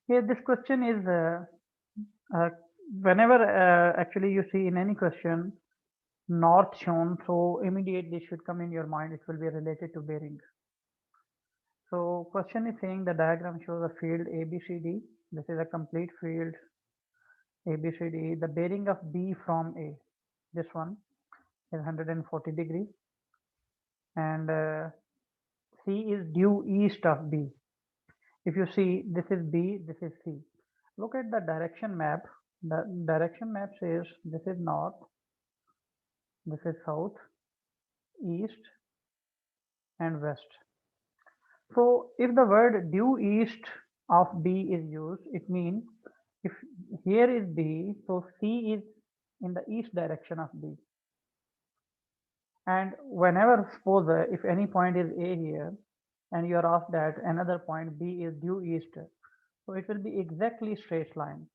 Here, this question is uh, whenever actually you see in any question north shown, so immediately should come in your mind. It will be related to bearing. So question is saying the diagram shows a field ABCD. This is a complete field ABCD. The bearing of B from A, this one is 140 degree, and C is due east of B. If you see, this is B, this is C. Look at the direction map. The direction map says this is north, this is south, east, and west. So if the word due east of B is used, it means if here is B, so C is in the east direction of B. And whenever suppose if any point is A here, and you are asked that another point B is due east, so it will be exactly straight line.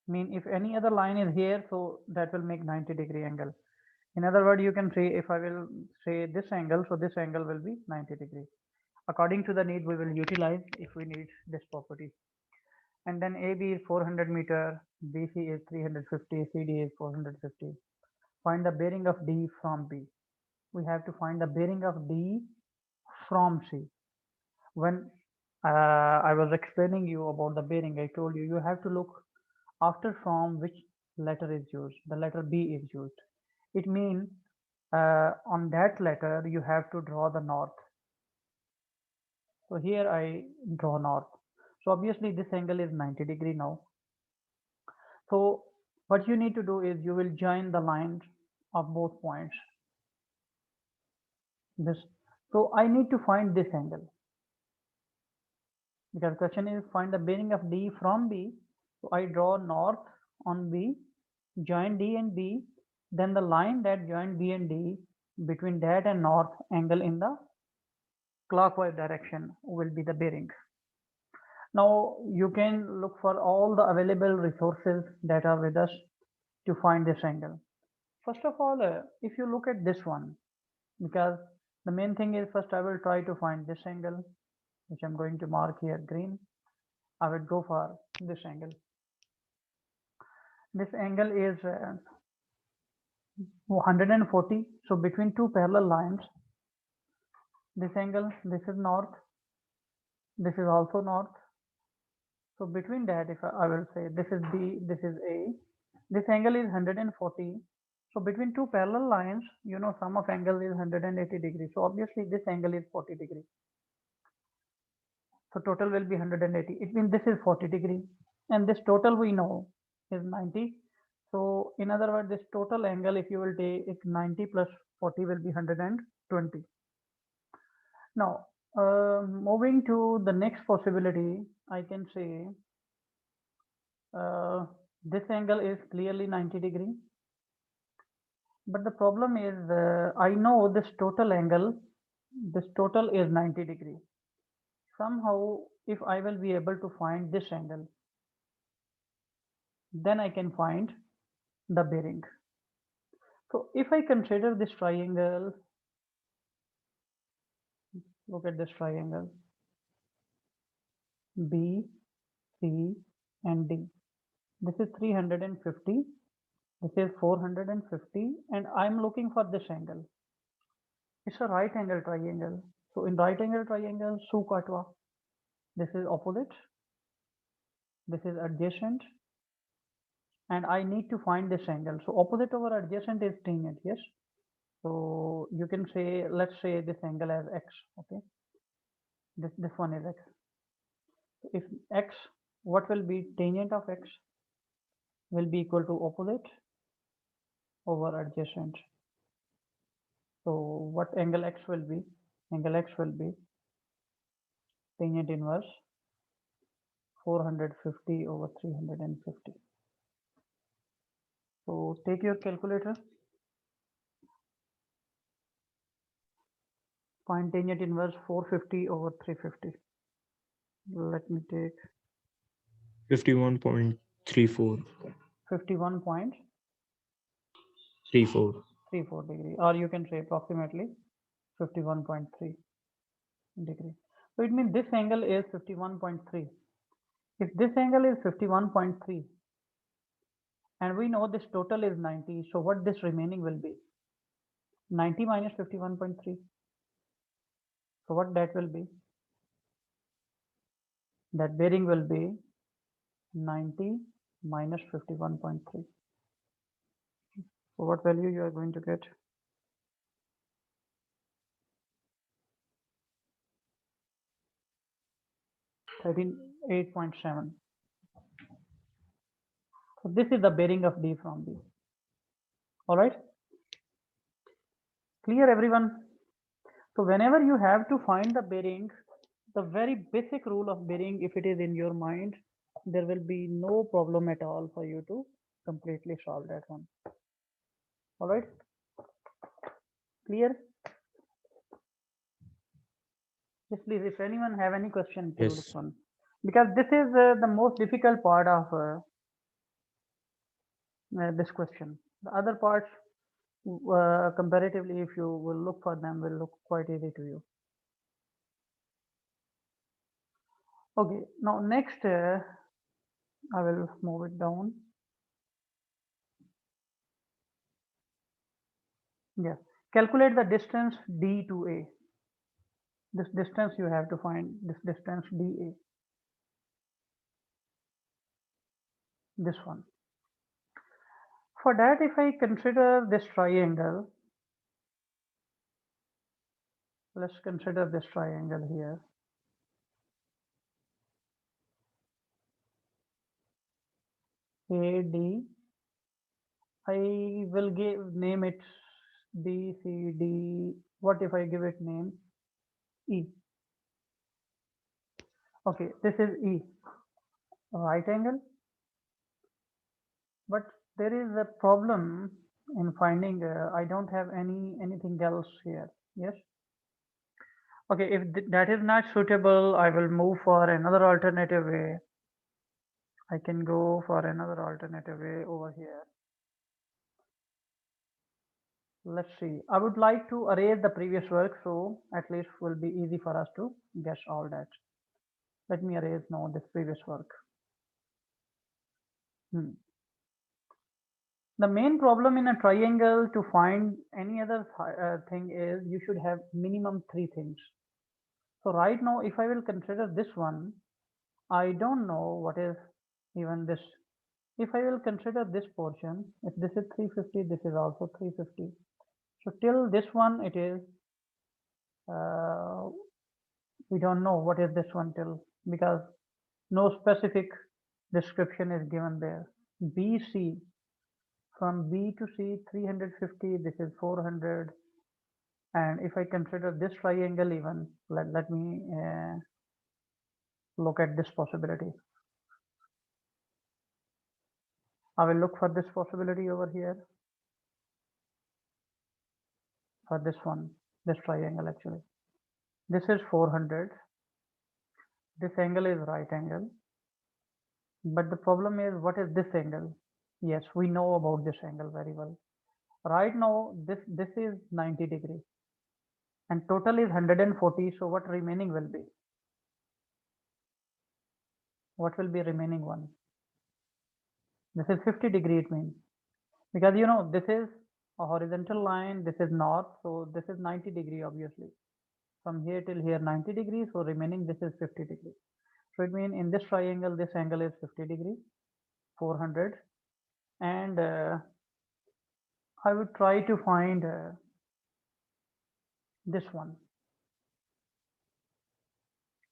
Mean if any other line is here, so that will make 90-degree angle. In other words, you can say if I will say this angle, so this angle will be 90 degree. According to the need, we will utilize if we need this property. And then AB is 400 meter, BC is 350, CD is 450. Find the bearing of D from B. We have to find the bearing of D from C. When I was explaining you about the bearing, I told you you have to look after from which letter is used. The letter B is used. It means on that letter you have to draw the north. So here I draw north. So obviously this angle is 90-degree now. So what you need to do is you will join the lines of both points. This. So I need to find this angle because question is find the bearing of D from B. So I draw north on B, join D and B, then the line that join B and D between that and north angle in the clockwise direction will be the bearing. Now you can look for all the available resources that are with us to find this angle. First of all, if you look at this one, because the main thing is first I will try to find this angle, which I'm going to mark here green. I will go for this angle. This angle is 140. So between two parallel lines, this angle, this is north, this is also north. So between that, if I will say this is B, this is A, this angle is 140. So between two parallel lines, you know, sum of angle is 180 degrees. So obviously this angle is 40 degrees. So total will be 180. It means this is 40 degree and this total we know is 90. So in other words, this total angle, if you will take it 90 plus 40 will be 120. Now, moving to the next possibility, I can say uh, this angle is clearly 90 degree. But the problem is I know this total angle, this total is 90 degree. Somehow, if I will be able to find this angle, then I can find the bearing. So if I consider this triangle, look at this triangle, B, C, and D. This is 350, this is 450, and I'm looking for this angle. It's a right angle triangle. So in right angle triangle, su katwa. This is opposite, this is adjacent, and I need to find this angle. So opposite over adjacent is tangent, yes. So you can say, let's say this angle as x, okay. This one is x. If x, what will be tangent of x will be equal to opposite over adjacent. So what angle x will be? Angle x will be tangent inverse 450 over 350. So take your calculator, find tangent inverse 450 over 350. Let me take 51.34. 51.34 34. degree, or you can say approximately 51.3 degree. So it means this angle is 51.3. If this angle is 51.3 and we know this total is 90, so what this remaining will be? 90 minus 51.3. So what that will be? That bearing will be 90 minus 51.3. So what value you are going to get? 38.7. So this is the bearing of D from B. All right. Clear, everyone? So whenever you have to find the bearing, the very basic rule of bearing, if it is in your mind, there will be no problem at all for you to completely solve that one. All right. Clear? Just please, if anyone have any question till this Yes. one, because this is the most difficult part of this question. The other parts, comparatively, if you will look for them, will look quite easy to you. Okay, now next, I will move it down. Yeah, calculate the distance D to A. This distance you have to find, this distance DA, this one. For that, if I consider this triangle, let's consider this triangle here. AD, I will name it BCD. What if I give it name E? Okay, this is E, right angle. But there is a problem in finding. I don't have anything else here. Yes. Okay, if that is not suitable, I will move for another alternative way. I can go for another alternative way over here. Let's see. I would like to erase the previous work, so at least will be easy for us to guess all that. Let me erase now this previous work. The main problem in a triangle to find any other thing is you should have minimum three things. So right now, if I will consider this one, I don't know what is even this. If I will consider this portion, if this is 350, this is also 350. So till this one, it is, we don't know what is this one till, because no specific description is given there. BC, from B to C, 350, this is 400. And if I consider this triangle even, let me look at this possibility. I will look for this possibility over here, for this one, this triangle actually. This is 400. This angle is right angle. But the problem is, what is this angle? Yes, we know about this angle very well. Right now, this is 90 degree. And total is 140. So what remaining will be? What will be remaining one? This is 50 degree, it means. Because you know, this is a horizontal line, this is north, so this is 90 degree obviously. From here till here 90 degrees, so remaining this is 50 degree. So it means in this triangle, this angle is 50 degree, 400. And I would try to find this one.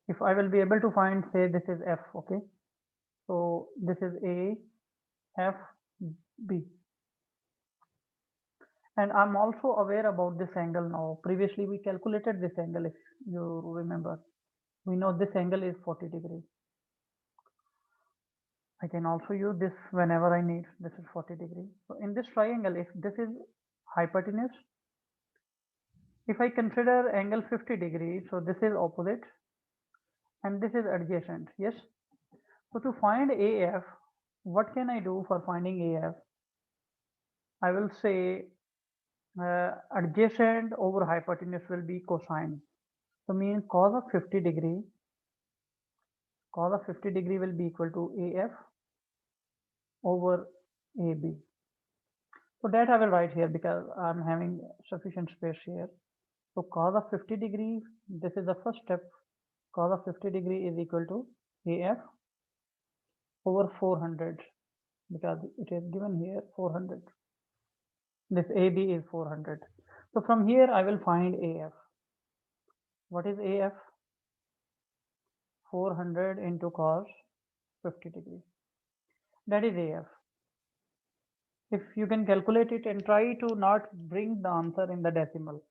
If I will be able to find, say this is F, okay. So this is A, F, B. And I'm also aware about this angle now. Previously we calculated this angle, if you remember. We know this angle is 40 degrees. I can also use this whenever I need. This is 40 degrees. So in this triangle, if this is hypotenuse, if I consider angle 50 degrees, so this is opposite and this is adjacent. Yes. So to find AF, what can I do for finding AF? I will say adjacent over hypotenuse will be cosine. So means cos of 50 degree cos of 50 degree will be equal to AF over AB. So that I will write here because I'm having sufficient space here. So cos of 50 degree, this is the first step. Cos of 50 degree is equal to AF over 400 because it is given here 400. This AB is 400. So from here I will find AF. What is AF? 400 into cos 50 degree. That is AF. If you can calculate it and try to not bring the answer in the decimal,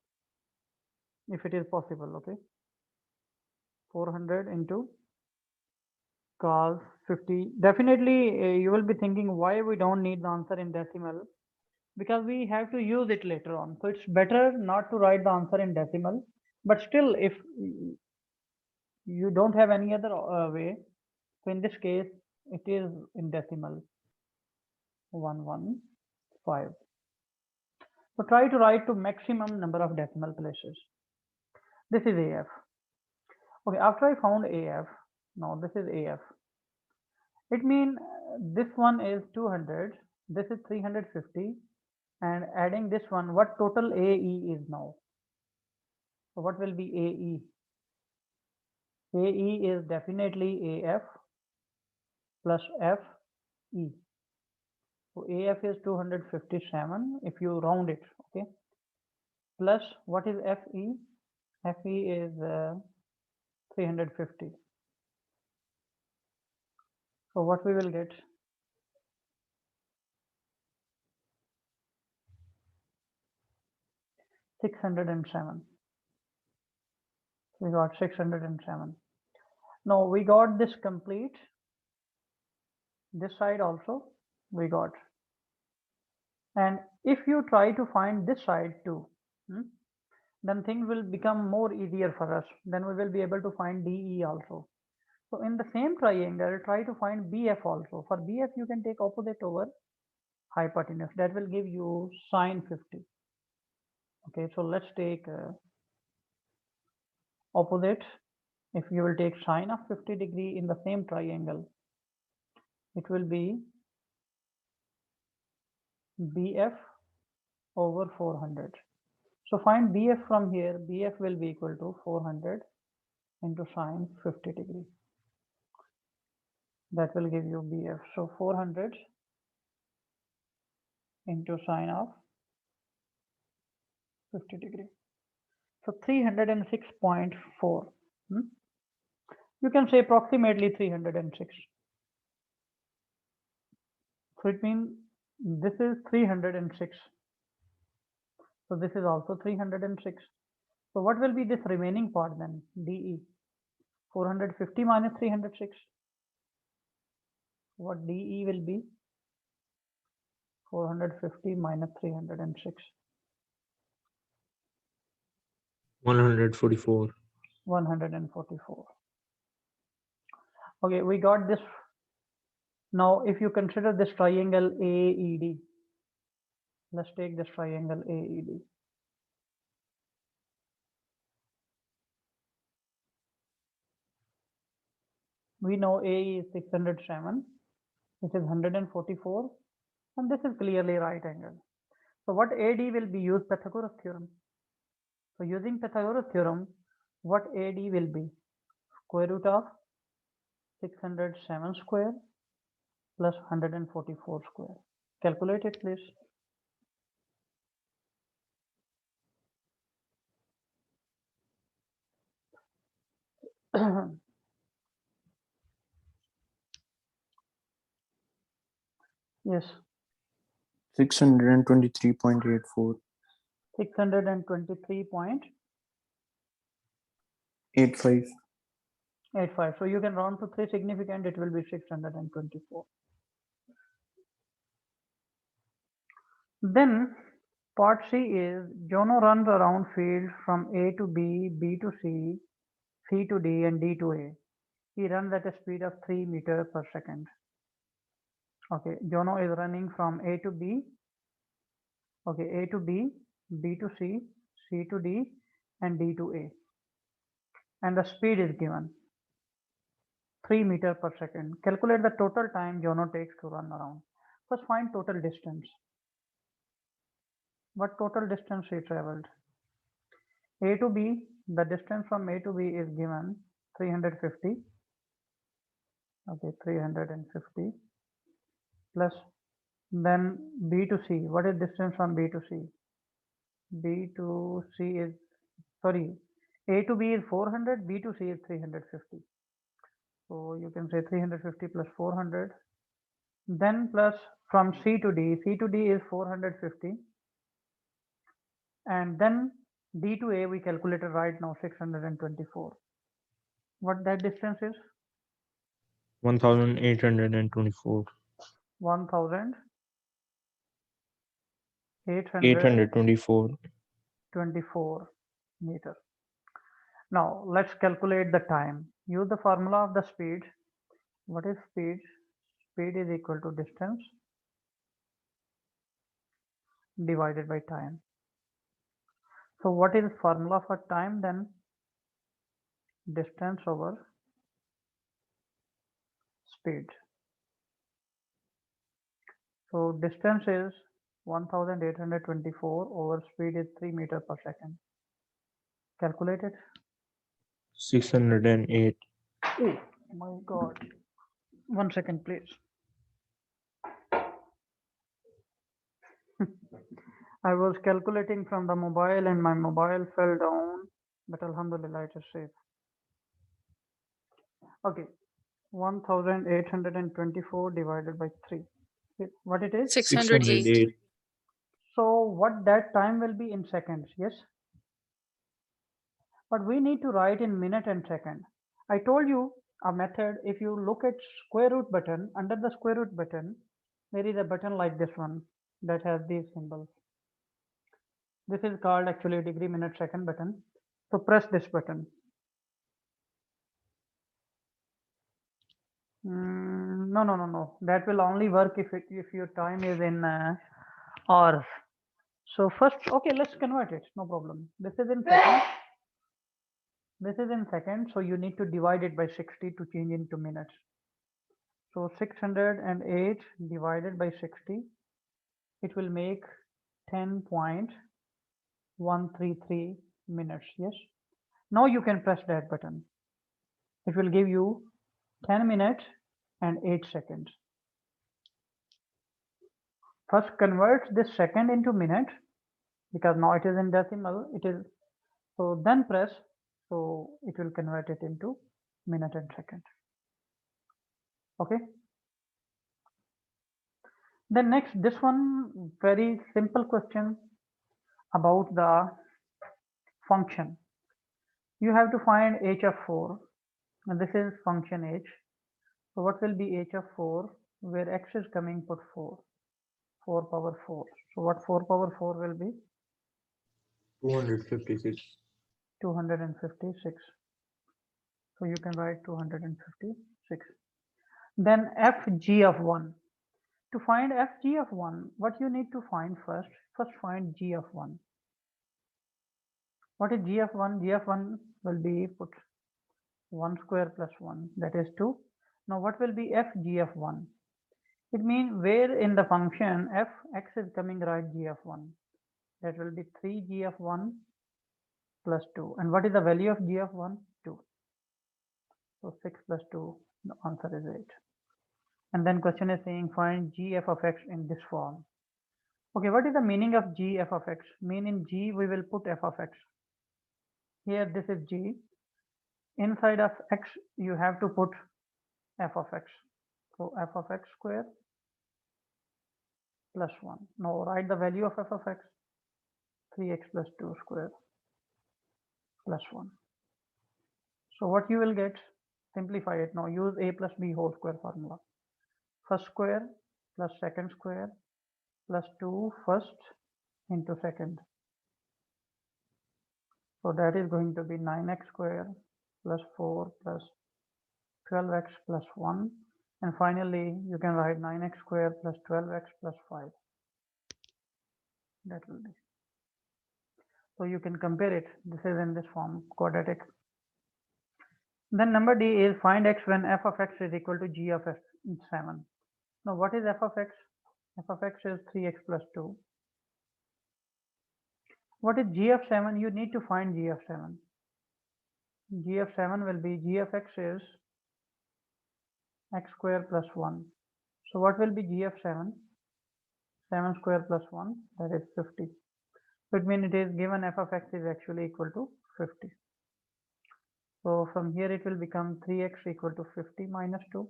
if it is possible, okay? 400 into cos 50. Definitely you will be thinking why we don't need the answer in decimal, because we have to use it later on. So it's better not to write the answer in decimal, but still if you don't have any other way, so in this case it is in decimal 115. So try to write to maximum number of decimal places. This is AF. Okay, after I found AF, now this is AF. It means this one is 200, this is 350, and adding this one, what total AE is now? So what will be AE? AE is definitely AF plus FE. So AF is 257 if you round it, okay? Plus what is FE? FE is 350. So what we will get? 607. We got 607. Now we got this complete. This side also we got. And if you try to find this side too, then things will become more easier for us. Then we will be able to find DE also. So in the same triangle, try to find BF also. For BF, you can take opposite over hypotenuse. That will give you sine 50. Okay, so let's take opposite. If you will take sine of 50 degree in the same triangle, it will be BF over 400. So find BF from here. BF will be equal to 400 into sine 50 degree. That will give you BF. So 400 into sine of 50 degree. So 306.4. You can say approximately 306. So it means this is 306. So this is also 306. So what will be this remaining part then? DE. 450 minus 306. What DE will be? 450 minus 306. 144. 144. Okay, we got this. Now, if you consider this triangle AED, let's take this triangle AED. We know AE is 607, which is 144, and this is clearly right angle. So what AD will be used? Pythagoras theorem. So using Pythagoras theorem, what AD will be? Square root of 607 square plus 144 square. Calculate it, please. Yes. 623.84. 623.85. So you can round to 3 significant, it will be 624. Then part C is Jono runs around field from A to B, B to C, C to D, and D to A. He runs at a speed of 3 meters per second. Okay, Jono is running from A to B. Okay, A to B, B to C, C to D, and D to A. And the speed is given 3 meter per second. Calculate the total time Jono takes to run around. First find total distance. What total distance he traveled? A to B, the distance from A to B is given 350. Okay, 350 plus then B to C. What is distance from B to C? B to C is, sorry, A to B is 400, B to C is 350. So you can say 350 plus 400. Then plus from C to D is 450. And then D to A we calculated right now 624. What that distance is? 1824. 1824 824. meter. Now let's calculate the time. Use the formula of the speed. What is speed? Speed is equal to distance divided by time. So what is formula for time then? Distance over speed. So distance is 1824 over speed is 3 meter per second. Calculate it. 608. Oh my God. 1 second, please. I was calculating from the mobile and my mobile fell down, but Alhamdulillah it is safe. Okay, 1824 divided by 3. What it is? 608. So what that time will be in seconds, yes? But we need to write in minute and second. I told you a method. If you look at square root button, under the square root button, there is a button like this one that has these symbols. This is called actually degree minute second button. So press this button. No. That will only work if your time is in hours. So first, okay, let's convert it. No problem. This is in seconds. This is in seconds, so you need to divide it by 60 to change into minutes. So 608 divided by 60, it will make 10.133 minutes. Yes. Now you can press that button. It will give you 10 minutes and 8 seconds. First convert this second into minute because now it is in decimal. It is, so then press, so it will convert it into minute and second. Okay. Then next, this one very simple question about the function. You have to find h of 4 and this is function h. So what will be h of 4 where x is coming, put 4 power 4. So what 4 power 4 will be? 256. 256. So you can write 256. Then fg of 1. To find fg of 1, what you need to find first? First find g of 1. What is g of 1? G of 1 will be put 1 square plus 1, that is 2. Now what will be fg of 1? It means where in the function f x is coming, right, g of 1. That will be 3g of 1 plus 2. And what is the value of g of 1? 2. So 6 plus 2, the answer is 8. And then question is saying find gf of x in this form. Okay, what is the meaning of gf of x? Mean in g we will put f of x. Here this is g. Inside of x you have to put f of x. So f of x square plus 1. Now write the value of f of x. 3x plus 2 square plus 1. So what you will get, simplify it now, use a plus b whole square formula. First square plus second square plus 2 first into second. So that is going to be 9x square plus 4 plus 12x plus 1. And finally, you can write 9x square plus 12x plus 5. That will be. So you can compare it. This is in this form, quadratic. Then number D is find x when f of x is equal to g of x 7. Now what is f of x? F of x is 3x plus 2. What is g of 7? You need to find g of 7. G of 7 will be g of x is x square plus 1. So what will be g of 7? 7 square plus 1, that is 50. So it means it is given f of x is actually equal to 50. So from here it will become 3x equal to 50 minus 2.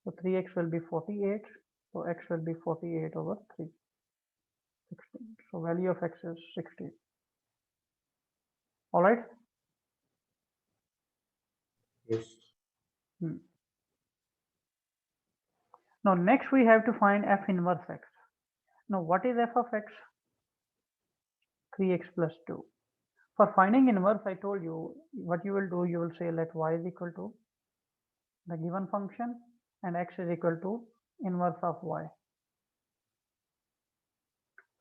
So 3x will be 48. So x will be 48 over 3. 16. So value of x is 16. All right. Yes. Now next we have to find f inverse x. Now what is f of x? 3x plus 2. For finding inverse, I told you what you will do. You will say let y is equal to the given function and x is equal to inverse of y.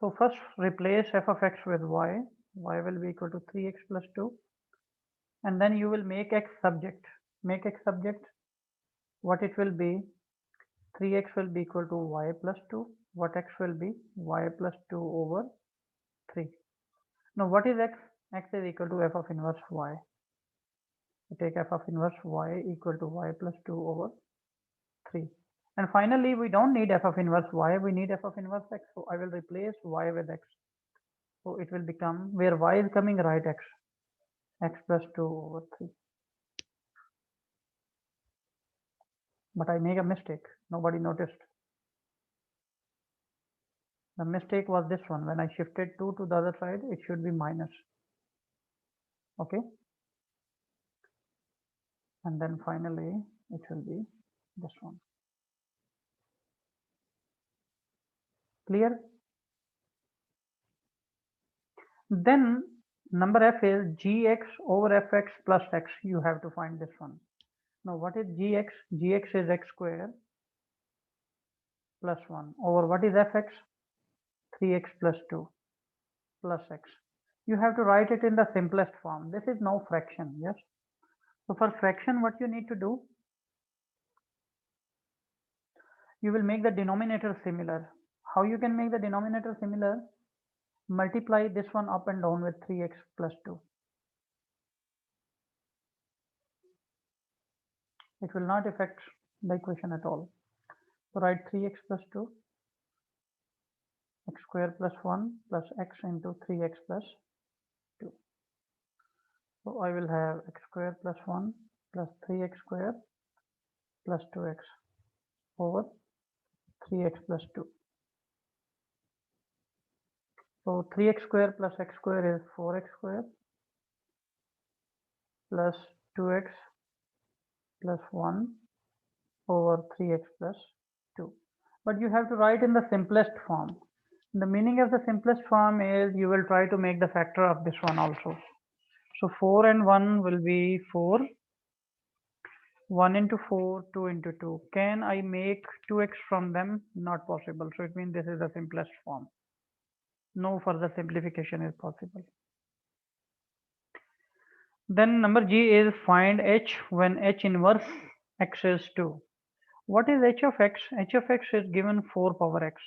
So first replace f of x with y. Y will be equal to 3x plus 2. And then you will make x subject. Make x subject. What it will be? 3x will be equal to y plus 2. What x will be? Y plus 2 over 3. Now what is x? X is equal to f of inverse y. So take f of inverse y equal to y plus 2 over 3. And finally, we don't need f of inverse y, we need f of inverse x. So I will replace y with x. So it will become, where y is coming right, x plus 2 over 3. But I make a mistake. Nobody noticed. The mistake was this one. When I shifted 2 to the other side, it should be minus. Okay. And then finally, it will be this one. Clear? Then number f is gx over fx plus x. You have to find this one. Now what is gx? Gx is x square plus 1 over what is fx? 3x plus 2 plus x. You have to write it in the simplest form. This is no fraction, yes? So for fraction, what you need to do? You will make the denominator similar. How you can make the denominator similar? Multiply this one up and down with 3x plus 2. It will not affect the equation at all. So write 3x plus 2, x square plus 1 plus x into 3x plus 2. So I will have x square plus 1 plus 3x square plus 2x over 3x plus 2. So 3x square plus x square is 4x square plus 2x plus 1 over 3x plus 2. But you have to write in the simplest form. The meaning of the simplest form is you will try to make the factor of this one also. So 4 and 1 will be 4. 1 into 4, 2 into 2. Can I make 2x from them? Not possible. So it means this is the simplest form. No further simplification is possible. Then number G is find h when h inverse x is 2. What is h of x? H of x is given 4 power x.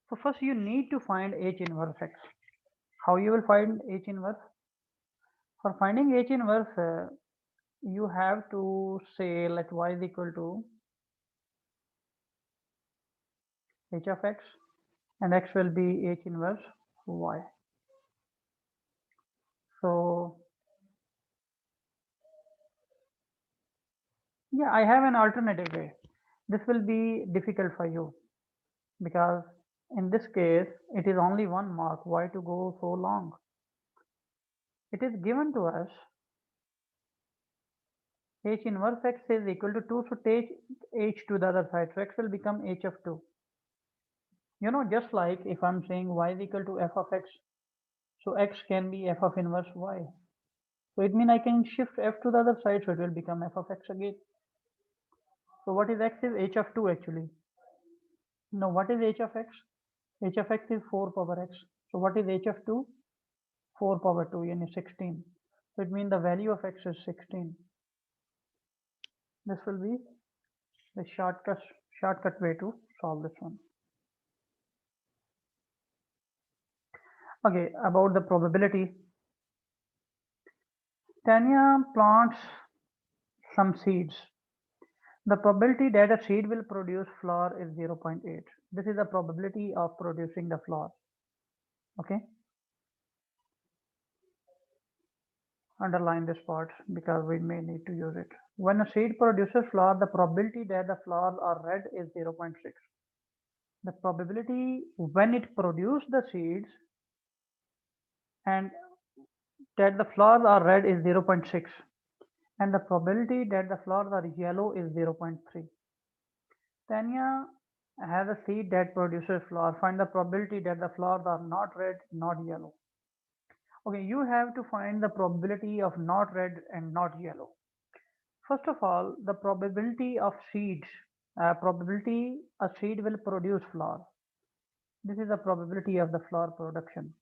So first you need to find h inverse x. How you will find h inverse? For finding h inverse, you have to say let y is equal to h of x and x will be h inverse y. So yeah, I have an alternative way. This will be difficult for you because in this case it is only one mark. Why to go so long? It is given to us h inverse x is equal to 2, so take h to the other side, so x will become h of 2. You know, just like if I'm saying y is equal to f of x, so x can be f of inverse y. So it means I can shift f to the other side, so it will become f of x again. So what is x is h of 2 actually. Now what is h of x? H of x is 4 power x. So what is h of 2? 4 power 2, yani 16. So it means the value of x is 16. This will be the shortcut way to solve this one. Okay, about the probability. Tanya plants some seeds. The probability that a seed will produce flower is 0.8. This is the probability of producing the flower. Okay. Underline this part because we may need to use it. When a seed produces flower, the probability that the flowers are red is 0.6. The probability when it produces the seeds and that the flowers are red is 0.6, and the probability that the flowers are yellow is 0.3. Tanya has a seed that produces flower. Find the probability that the flowers are not red, not yellow. Okay, you have to find the probability of not red and not yellow. First of all, the probability of seeds, probability a seed will produce flower. This is the probability of the flower production,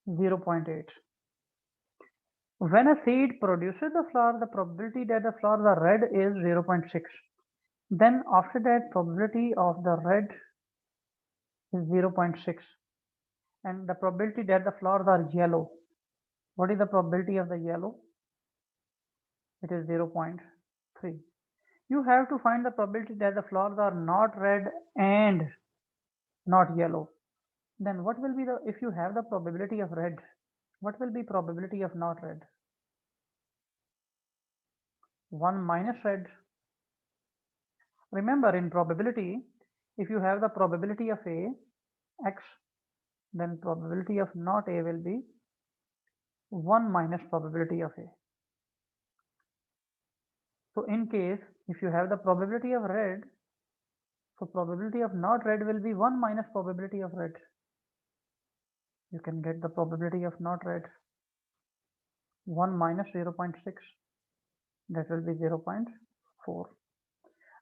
0.8. When a seed produces the flower, the probability that the flowers are red is 0.6. Then after that, probability of the red is 0.6. And the probability that the flowers are yellow. What is the probability of the yellow? It is 0.3. You have to find the probability that the flowers are not red and not yellow. Then what will be the, if you have the probability of red, what will be probability of not red? 1 minus red. Remember, in probability, if you have the probability of A, x, then probability of not A will be 1 minus probability of A. So in case, if you have the probability of red, so probability of not red will be 1 minus probability of red. You can get the probability of not red, 1 minus 0.6, that will be 0.4.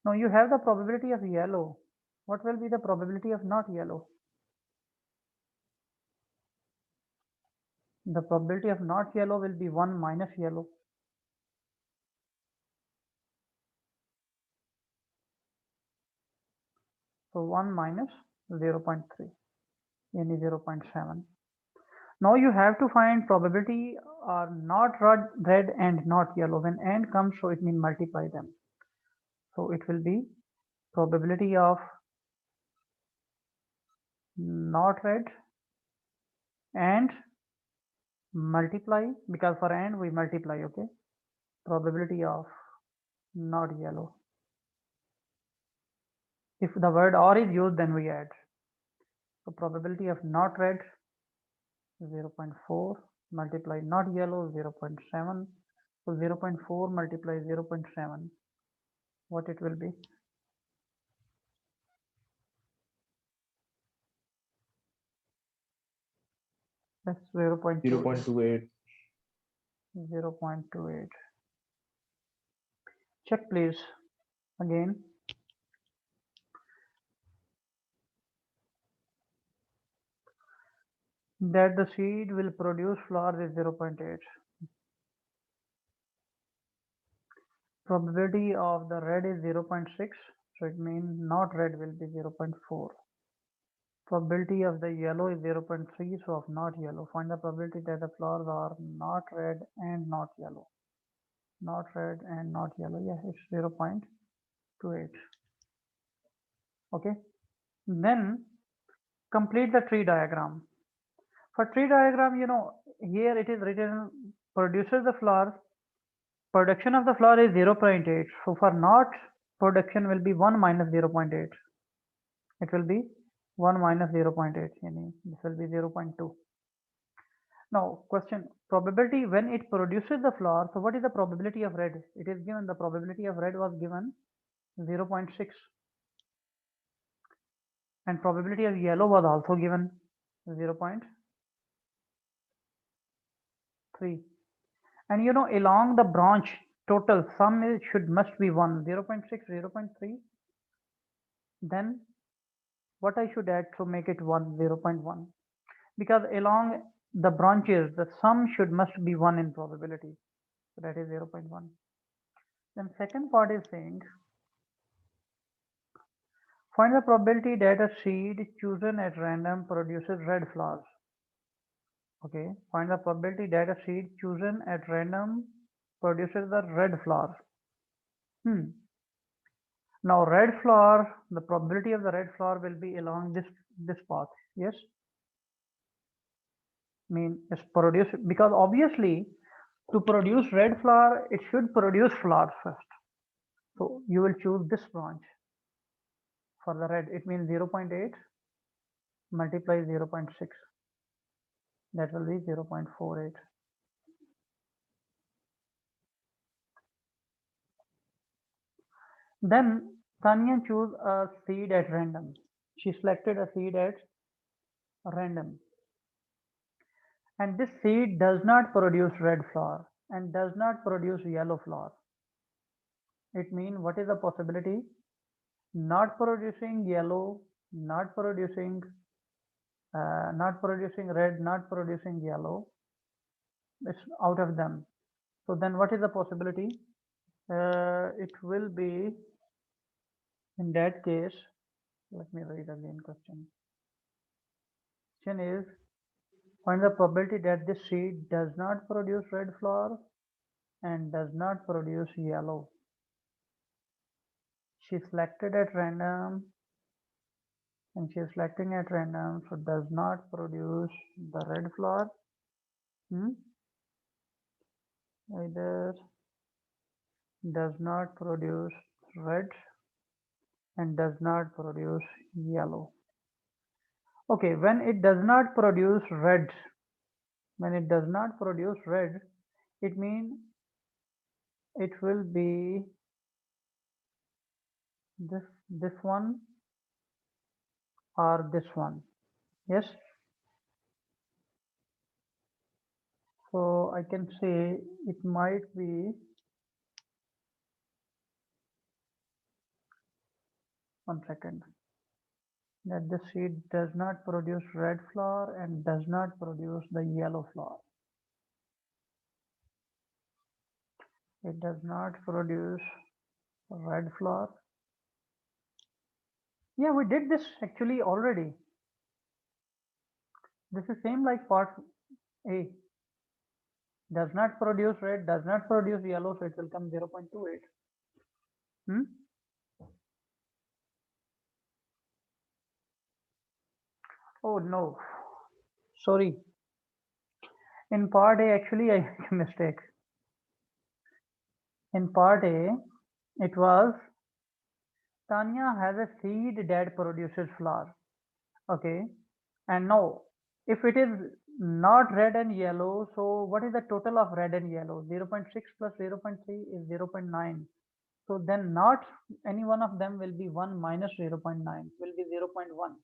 Now you have the probability of yellow. What will be the probability of not yellow? The probability of not yellow will be 1 minus yellow. So 1 minus 0.3, yani 0.7. Now you have to find probability are not red and not yellow. When and comes, so it means multiply them. So it will be probability of not red and multiply, because for and we multiply, okay? Probability of not yellow. If the word or is used, then we add. So probability of not red 0.4 multiply not yellow 0.7. So 0.4 multiply 0.7. What it will be? That's 0.28. 0.28. Check please again. That the seed will produce flowers is 0.8. Probability of the red is 0.6. So it means not red will be 0.4. Probability of the yellow is 0.3. So of not yellow. Find the probability that the flowers are not red and not yellow. Not red and not yellow. Yeah, it's 0.28. Okay. Then complete the tree diagram. For tree diagram, you know, here it is written produces the flowers. Production of the flower is 0.8. So for not production will be 1 minus 0.8. It will be 1 minus 0.8. This will be 0.2. Now question, probability when it produces the flower. So what is the probability of red? It is given, the probability of red was given 0.6. And probability of yellow was also given 0.3. And you know, along the branch total sum is, must be 1, 0.6, 0.3. Then what I should add to make it 1, 0.1. Because along the branches, the sum must be 1 in probability. So that is 0.1. Then second part is saying, find the probability that a seed chosen at random produces red flowers. Okay, find the probability that a seed chosen at random produces the red flower. Now red flower, the probability of the red flower will be along this path. Yes, I mean it's produced, because obviously to produce red flower it should produce flowers first. So you will choose this branch for the red. It means 0.8 multiply 0.6, that will be 0.48. Then Tanya chose a seed at random. She selected a seed at random, and this seed does not produce red flower and does not produce yellow flower. It means what is the possibility? Not producing yellow, not producing red, not producing yellow. It's out of them. So then what is the possibility? It will be, in that case, let me read again question. Question is, find the probability that this seed does not produce red flower and does not produce yellow. She selected at random, and she is selecting at random, so does not produce the red flower. Either does not produce red and does not produce yellow. Okay, when it does not produce red, it means it will be this one or this one. Yes. So I can say it might be, one second, that the seed does not produce red flower and does not produce the yellow flower. It does not produce red flower. Yeah, we did this actually already. This is same like part A. Does not produce red, does not produce yellow, so it will come 0.28. Oh no, sorry. In part A, actually I made a mistake. In part A, it was Tanya has a seed that produces flower. Okay, and now if it is not red and yellow, so what is the total of red and yellow? 0.6 plus 0.3 is 0.9. So then not any one of them will be 1 minus 0.9, will be 0.1.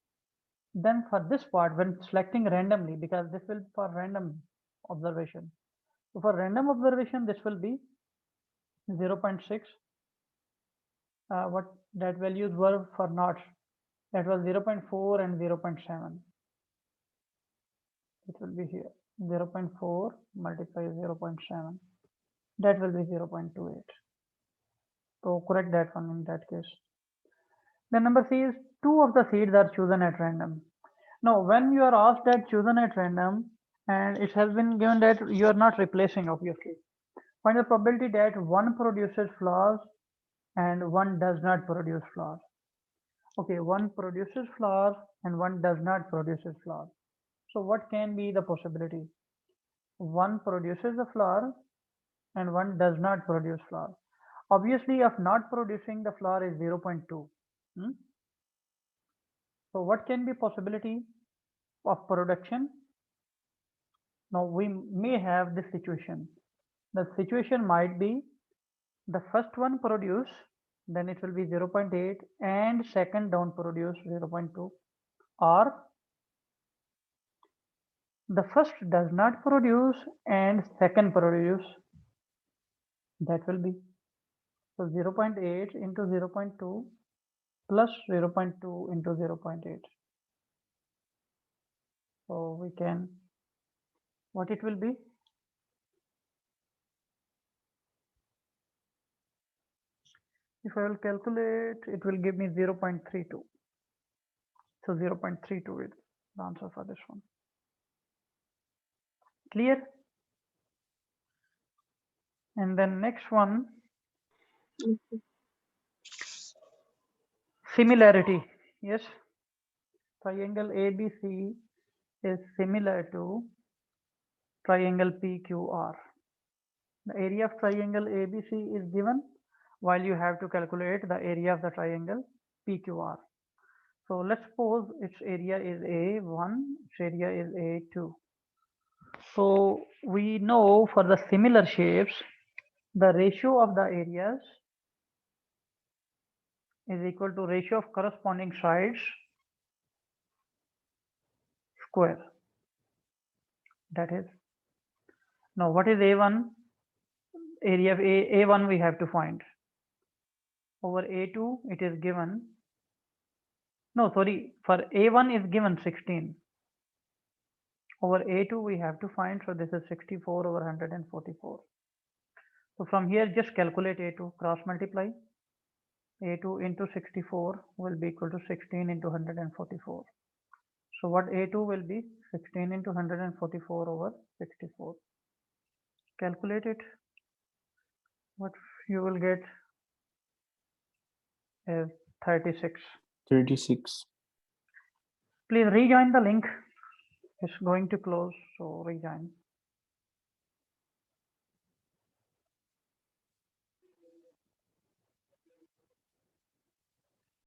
Then for this part, when selecting randomly, because this will be for random observation. So for random observation, this will be 0.6. What that values were for not, that was 0.4 and 0.7. It will be here 0.4 multiply 0.7. That will be 0.28. So correct that one in that case. Then number C is 2 of the seeds are chosen at random. Now, when you are asked that chosen at random, and it has been given that you are not replacing, obviously, find the probability that one produces flowers and one does not produce flowers. Okay, one produces flowers and one does not produces flowers. So what can be the possibility? One produces a flower and one does not produce flower. Obviously, of not producing the flower is 0.2. So what can be possibility of production? Now we may have this situation. The situation might be the first one produce, then it will be 0.8, and second don't produce 0.2, or the first does not produce and second produce, that will be, so 0.8 into 0.2 plus 0.2 into 0.8. So we can what it will be? If I will calculate, it will give me 0.32. So 0.32 is the answer for this one. Clear? And then next one, similarity. Yes, triangle ABC is similar to triangle PQR. The area of triangle ABC is given, while you have to calculate the area of the triangle PQR. So let's suppose its area is A1, its area is A2. So we know for the similar shapes, the ratio of the areas is equal to ratio of corresponding sides square. That is, now what is A1? Area of A1 we have to find. Over A2 it is given. No, sorry, for A1 is given 16. Over A2 we have to find, so this is 64 over 144. So from here just calculate A2, cross multiply. A2 into 64 will be equal to 16 into 144. So what A2 will be 16 into 144 over 64. Calculate it. What you will get is 36. 36. Please rejoin the link. It's going to close, so rejoin.